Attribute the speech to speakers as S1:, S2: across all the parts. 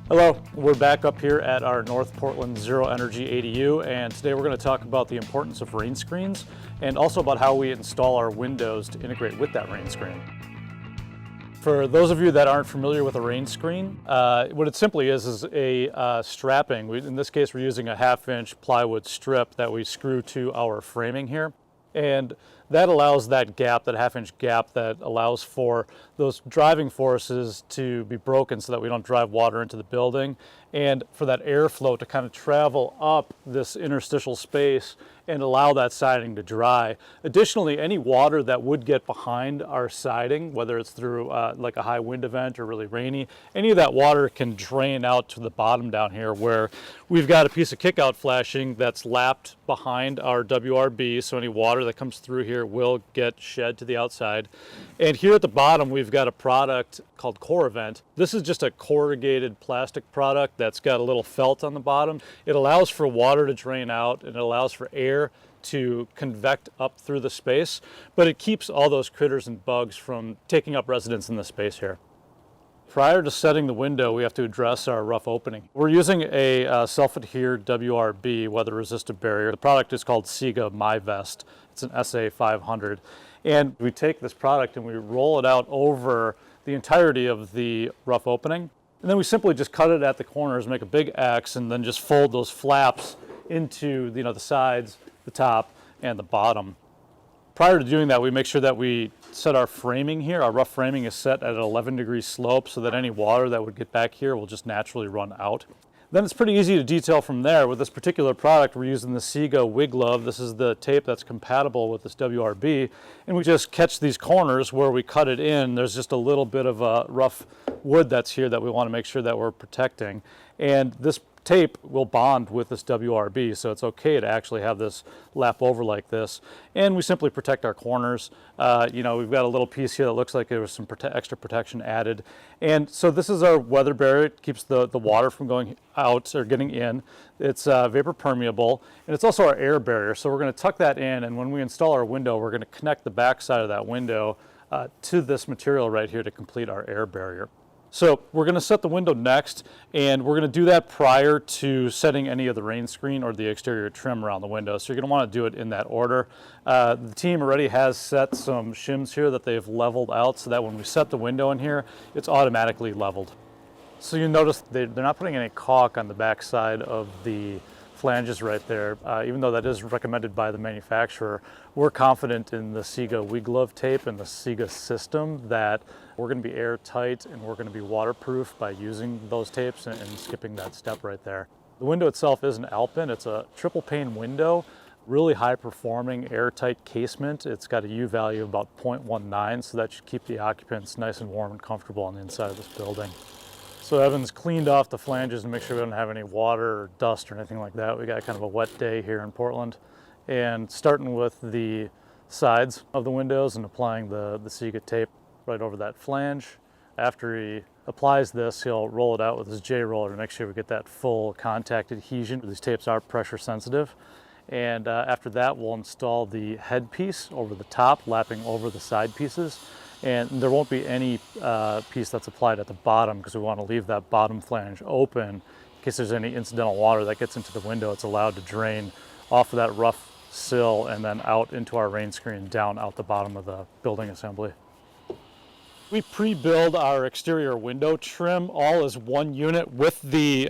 S1: Hello, we're back up here at our North Portland Zero Energy ADU, and today we're going to talk about the importance of rain screens and also about how we install our windows to integrate with that rain screen. For those of you that aren't familiar with a rain screen, what it simply is a strapping. In this case, we're using a 1/2-inch plywood strip that we screw to our framing here. And that allows that gap, that 1/2-inch gap, that allows for those driving forces to be broken so that we don't drive water into the building, and for that airflow to kind of travel up this interstitial space and allow that siding to dry. Additionally, any water that would get behind our siding, whether it's through like a high wind event or really rainy, any of that water can drain out to the bottom down here, where we've got a piece of kickout flashing that's lapped behind our WRB, so any water that comes through here will get shed to the outside. And here at the bottom, we've got a product called CoreVent. This is just a corrugated plastic product that's got a little felt on the bottom. It allows for water to drain out, and it allows for air to convect up through the space, but it keeps all those critters and bugs from taking up residence in the space here. Prior to setting the window, we have to address our rough opening. We're using a self-adhered WRB, weather-resistant barrier. The product is called Siga MyVest. It's an SA 500. And we take this product and we roll it out over the entirety of the rough opening. And then we simply just cut it at the corners, make a big X, and then just fold those flaps into the sides, the top, and the bottom. Prior to doing that, we make sure that we set our framing here. Our rough framing is set at an 11-degree slope so that any water that would get back here will just naturally run out. Then it's pretty easy to detail from there. With this particular product, we're using the Siga Wig Glove. This is the tape that's compatible with this WRB. And we just catch these corners where we cut it in. There's just a little bit of rough wood that's here that we want to make sure that we're protecting. And this tape will bond with this WRB, so it's okay to actually have this lap over like this. And we simply protect our corners. We've got a little piece here that looks like there was some extra protection added. And so this is our weather barrier. It keeps the water from going out or getting in. It's vapor permeable, and it's also our air barrier. So we're going to tuck that in, and when we install our window, we're going to connect the back side of that window to this material right here to complete our air barrier. So we're going to set the window next, and we're going to do that prior to setting any of the rain screen or the exterior trim around the window. So you're going to want to do it in that order. The team already has set some shims here that they've leveled out so that when we set the window in here, it's automatically leveled. So you notice they're not putting any caulk on the back side of the flanges right there. Even though that is recommended by the manufacturer, we're confident in the Siga Wig Glove tape and the Siga system that we're going to be airtight and we're going to be waterproof by using those tapes and skipping that step right there. The window itself is an Alpin. It's a triple pane window, really high performing airtight casement. It's got a U value of about 0.19, so that should keep the occupants nice and warm and comfortable on the inside of this building. So Evan's cleaned off the flanges to make sure we don't have any water or dust or anything like that. We got kind of a wet day here in Portland. And starting with the sides of the windows and applying the Siga tape right over that flange. After he applies this, he'll roll it out with his J-roller to make sure we get that full contact adhesion. These tapes are pressure sensitive. And after that, we'll install the headpiece over the top, lapping over the side pieces. And there won't be any piece that's applied at the bottom because we want to leave that bottom flange open in case there's any incidental water that gets into the window. It's allowed to drain off of that rough sill and then out into our rain screen, down out the bottom of the building assembly. We pre-build our exterior window trim all as one unit with the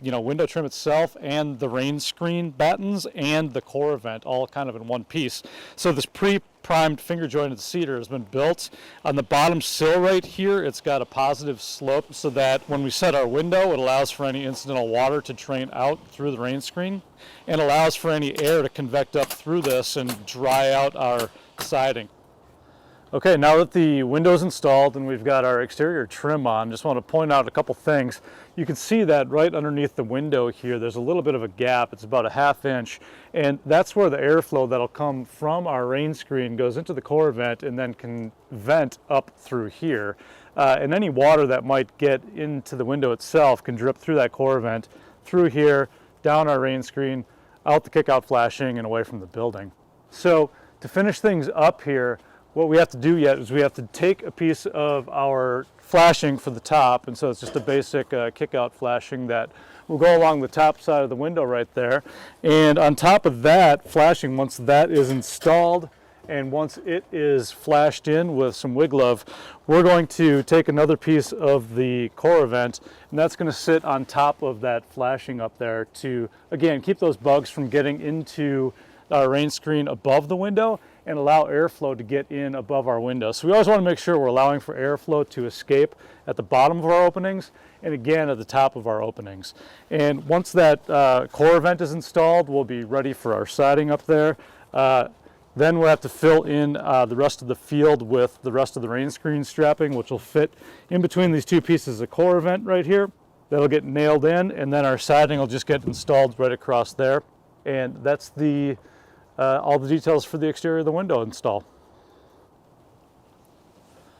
S1: window trim itself and the rain screen battens and the CoreVent all kind of in one piece. So this pre-primed finger jointed cedar has been built. On the bottom sill right here, it's got a positive slope so that when we set our window, it allows for any incidental water to drain out through the rain screen and allows for any air to convect up through this and dry out our siding. Okay, now that the window's installed and we've got our exterior trim on, just want to point out a couple things. You can see that right underneath the window here, there's a little bit of a gap. It's about a 1/2 inch, and that's where the airflow that'll come from our rain screen goes into the CoreVent and then can vent up through here. And any water that might get into the window itself can drip through that CoreVent, through here, down our rain screen, out the kickout flashing, and away from the building. So to finish things up here, what we have to do yet is we have to take a piece of our flashing for the top, and so it's just a basic kick-out flashing that will go along the top side of the window right there. And on top of that flashing, once that is installed and once it is flashed in with some wig glove, we're going to take another piece of the core event, and that's going to sit on top of that flashing up there to, again, keep those bugs from getting into our rain screen above the window and allow airflow to get in above our window. So we always want to make sure we're allowing for airflow to escape at the bottom of our openings and again at the top of our openings. And once that core event is installed, we'll be ready for our siding up there. Then we'll have to fill in the rest of the field with the rest of the rain screen strapping, which will fit in between these two pieces of core event right here. That'll get nailed in, and then our siding will just get installed right across there. And that's all the details for the exterior of the window install.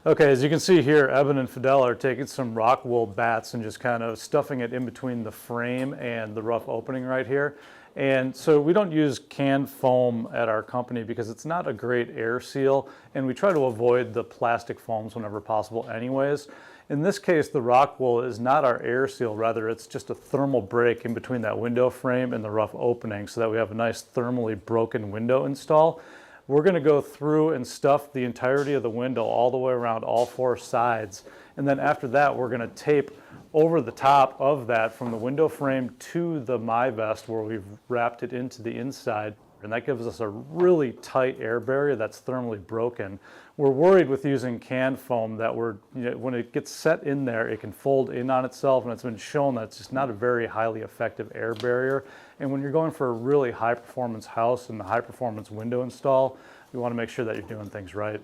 S1: Okay, as you can see here, Eben and Fidel are taking some rock wool bats and just kind of stuffing it in between the frame and the rough opening right here. And so we don't use canned foam at our company because it's not a great air seal, and we try to avoid the plastic foams whenever possible anyways. In this case, the rock wool is not our air seal, rather it's just a thermal break in between that window frame and the rough opening so that we have a nice thermally broken window install. We're going to go through and stuff the entirety of the window all the way around all four sides, and then after that we're going to tape over the top of that from the window frame to the MyVest where we've wrapped it into the inside. And that gives us a really tight air barrier that's thermally broken. We're worried with using canned foam that when it gets set in there, it can fold in on itself, and it's been shown that it's just not a very highly effective air barrier. And when you're going for a really high performance house and a high performance window install, you want to make sure that you're doing things right.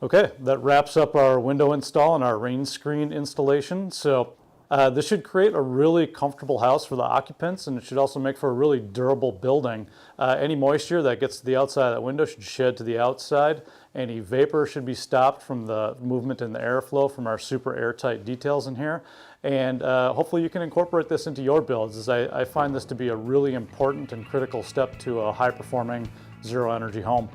S1: Okay, that wraps up our window install and our rain screen installation. So this should create a really comfortable house for the occupants, and it should also make for a really durable building. Any moisture that gets to the outside of that window should shed to the outside. Any vapor should be stopped from the movement and the airflow from our super airtight details in here. And hopefully you can incorporate this into your builds, as I find this to be a really important and critical step to a high-performing, zero-energy home.